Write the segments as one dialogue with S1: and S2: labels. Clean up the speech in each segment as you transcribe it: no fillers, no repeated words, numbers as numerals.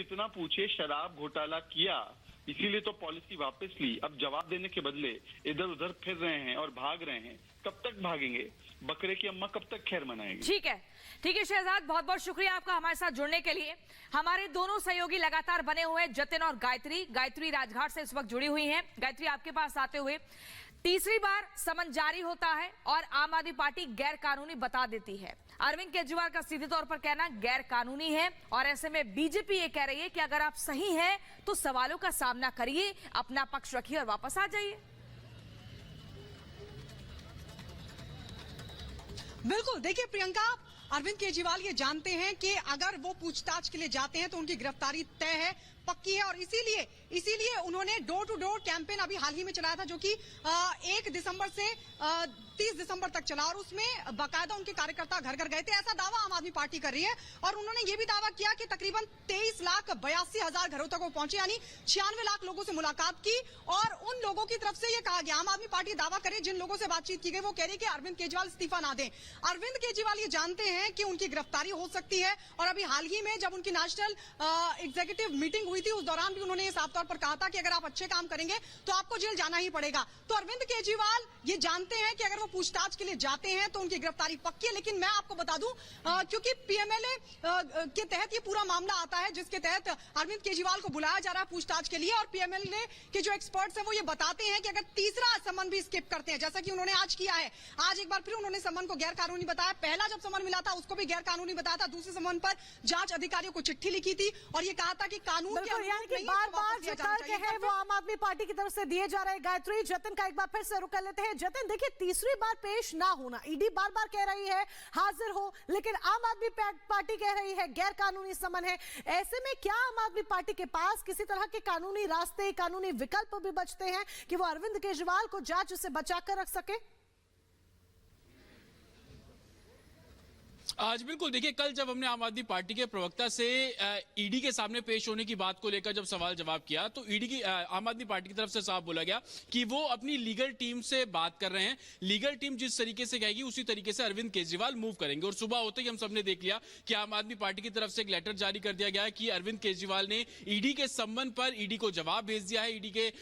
S1: इतना पूछे, शराब घोटाला किया, इसीलिए तो पॉलिसी वापस ली। अब जवाब देने के बदले इधर उधर फिर रहे हैं और भाग रहे हैं। कब तक भागेंगे? बकरे की अम्मा कब तक खैर मनाएंगे?
S2: ठीक है शहजाद, बहुत बहुत शुक्रिया आपका हमारे साथ जुड़ने के लिए। हमारे दोनों सहयोगी लगातार बने हुए हैं, जतिन और गायत्री राजघाट से इस वक्त जुड़ी हुई हैं। गायत्री, आपके पास आते हुए, तीसरी बार समन जारी होता है और आम आदमी पार्टी गैर कानूनी बता देती है। अरविंद केजरीवाल का सीधे तौर पर कहना गैर कानूनी है और ऐसे में बीजेपी ये कह रही है कि अगर आप सही हैं तो सवालों का सामना करिए, अपना पक्ष रखिए और वापस आ जाइए।
S3: बिल्कुल, देखिए प्रियंका, अरविंद केजरीवाल ये जानते हैं कि अगर वो पूछताछ के लिए जाते हैं तो उनकी गिरफ्तारी तय है, पक्की है, और इसीलिए उन्होंने डोर टू डोर कैंपेन अभी हाल ही में चलाया था, जो कि 1 दिसंबर से 30 दिसंबर तक चला, और उसमें बाकायदा उनके कार्यकर्ता घर घर गए थे। ऐसा दावा आम आदमी पार्टी कर रही है और उन्होंने ये भी दावा किया कि तकरीबन 23,82,000 घरों तक वो पहुंचे, यानी 96 लाख लोगों से मुलाकात की। और उन लोगों की तरफ से ये कहा गया, आम आदमी पार्टी दावा करे, जिन लोगों से बातचीत की गई वो कह रही है कि अरविंद केजरीवाल इस्तीफा ना दें। अरविंद केजरीवाल ये जानते हैं कि उनकी गिरफ्तारी हो सकती है, और अभी हाल ही में जब उनकी नेशनल एग्जीक्यूटिव मीटिंग हुई थी, उस दौरान भी उन्होंने ये साफ तौर पर कहा था कि अगर आप अच्छे काम करेंगे तो आपको जेल जाना ही पड़ेगा। तो अरविंद केजरीवाल ये जानते हैं कि अगर वो पूछताछ के लिए जाते हैं तो उनकी गिरफ्तारी पक्की है। लेकिन मैं आपको बता दूं, क्योंकि पीएमएलए के तहत ये पूरा मामला आता है, जिसके तहत अरविंद केजरीवाल को बुलाया जा रहा है पूछताछ के लिए, और पीएमएलए के जो एक्सपर्ट्स हैं वो ये बताते हैं कि अगर तीसरा समन भी स्किप करते हैं, जैसा कि उन्होंने आज किया है, आज एक बार फिर उन्होंने समन को गैर कानूनी बताया। पहला जब समन मिला था उसको भी गैर कानूनी बताया था, दूसरे समन पर जांच अधिकारियों को चिट्ठी लिखी थी और ये कहा था कि कानून के
S4: बार-बार जो तर्क है वो आम आदमी पार्टी की तरफ से दिए जा रहे हैं। गायत्री, जतिन का एक बार फिर से रुक कर लेते हैं। जतिन, देखिए, तीसरी बार पेश ना होना, ईडी बार-बार कह रही है हाजिर हो, लेकिन आम आदमी पार्टी कह रही है गैर कानूनी समन है। ऐसे में क्या आम आदमी पार्टी के पास किसी तरह के कानूनी रास्ते, कानूनी विकल्प भी बचते हैं कि वो अरविंद केजरीवाल को जांच से बचाकर रख सके?
S5: आज बिल्कुल, देखिए, कल जब हमने आम आदमी पार्टी के प्रवक्ता से ईडी के सामने पेश होने की बात को लेकर जब सवाल जवाब किया, तो ईडी की आम आदमी पार्टी की तरफ से साफ बोला गया कि वो अपनी लीगल टीम से बात कर रहे हैं। लीगल टीम जिस तरीके से कहेगी उसी तरीके से अरविंद केजरीवाल मूव करेंगे। और सुबह होते ही हम सबने देख लिया कि आम आदमी पार्टी की तरफ से एक लेटर जारी कर दिया गया है कि अरविंद केजरीवाल ने ईडी के सम्मन पर ईडी को जवाब भेज दिया है, ईडी के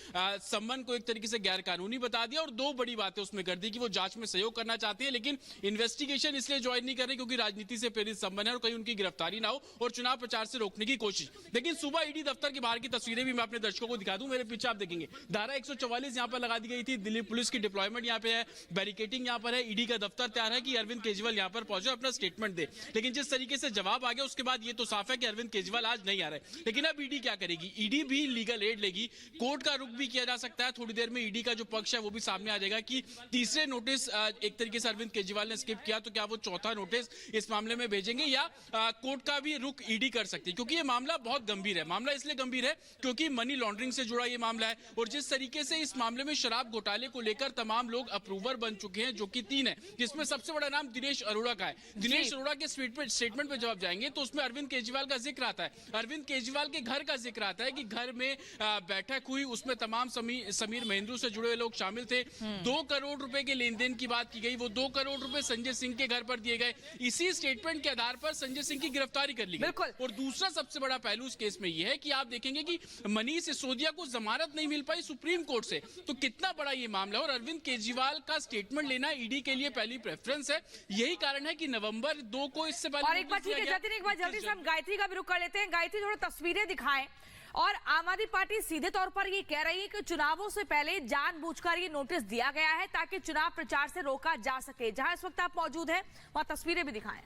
S5: सम्मन को एक तरीके से गैर कानूनी बता दिया, और दो बड़ी बातें उसमें कर दी कि वो जांच में सहयोग करना चाहते हैं, लेकिन इन्वेस्टिगेशन इसलिए ज्वाइन नहीं कर रहे क्योंकि राजनीति से प्रेरित संबंध है और कहीं उनकी गिरफ्तारी ना हो और चुनाव प्रचार से रोकने की कोशिश। लेकिन सुबह ईडी दफ्तर के बाहर की तस्वीरें भी मैं अपने दर्शकों को दिखा दूं, मेरे पीछे आप देखेंगे धारा 144 यहां पर लगा दी गई थी, दिल्ली पुलिस की डिप्लॉयमेंट यहां पे है, बैरिकेटिंग यहां पर है, ईडी का दफ्तर तैयार है कि अरविंद केजरीवाल यहां पर पहुंचे, अपना स्टेटमेंट दे। लेकिन जिस तरीके से जवाब आ गया उसके बाद ये तो साफ है कि अरविंद केजरीवाल आज नहीं आ रहे। लेकिन अब ईडी क्या करेगी? ईडी भी लीगल एड लेगी, कोर्ट का रुख भी किया जा सकता है। थोड़ी देर में ईडी का जो पक्ष है वो भी सामने आ जाएगा कि तीसरे नोटिस एक तरीके से अरविंद केजरीवाल ने स्किप किया तो क्या वो चौथा नोटिस इस मामले में भेजेंगे या कोर्ट का भी रुख ईडी कर सकती है, क्योंकि ये मामला बहुत गंभीर है। मामला इसलिए गंभीर है क्योंकि मनी लॉन्ड्रिंग से जुड़ा ये मामला है, और जिस तरीके से इस मामले में शराब घोटाले को लेकर तमाम लोग अप्रूवर बन चुके हैं, जो कि 3 है, जिसमें सबसे बड़ा नाम दिनेश अरोड़ा का है। दिनेश अरोड़ा के स्टेटमेंट पे जब जाएंगे तो उसमें अरविंद केजरीवाल का जिक्र आता है, अरविंद केजरीवाल के घर का जिक्र आता है कि घर में बैठक हुई, उसमें तमाम समीर महेंद्रू से जुड़े हुए लोग शामिल थे। 2 करोड़ रुपए के लेन देन की बात की गई, वो 2 करोड़ रुपए संजय सिंह के घर पर दिए गए। इसी स्टेटमेंट के आधार पर संजय सिंह की गिरफ्तारी कर ली गई। और दूसरा सबसे बड़ा पहलू इस केस में यह है कि आप देखेंगे कि मनीष सिसोदिया को जमानत नहीं मिल पाई सुप्रीम कोर्ट से, तो कितना बड़ा ये मामला है। और अरविंद केजरीवाल का स्टेटमेंट लेना ईडी के लिए पहली प्रेफरेंस है। यही कारण है कि नवंबर 2 को इससे पहले।
S2: और एक बार ठीक है जतिन, एक बार जल्दी से हम गायत्री का भी रुख कर लेते हैं। गायत्री, थोड़ा तस्वीरें दिखाएं। और आम आदमी पार्टी सीधे तौर पर ये कह रही है कि चुनावों से पहले जानबूझकर ये नोटिस दिया गया है ताकि चुनाव प्रचार से रोका जा सके। जहां इस वक्त आप मौजूद हैं वहां तस्वीरें भी दिखाएं।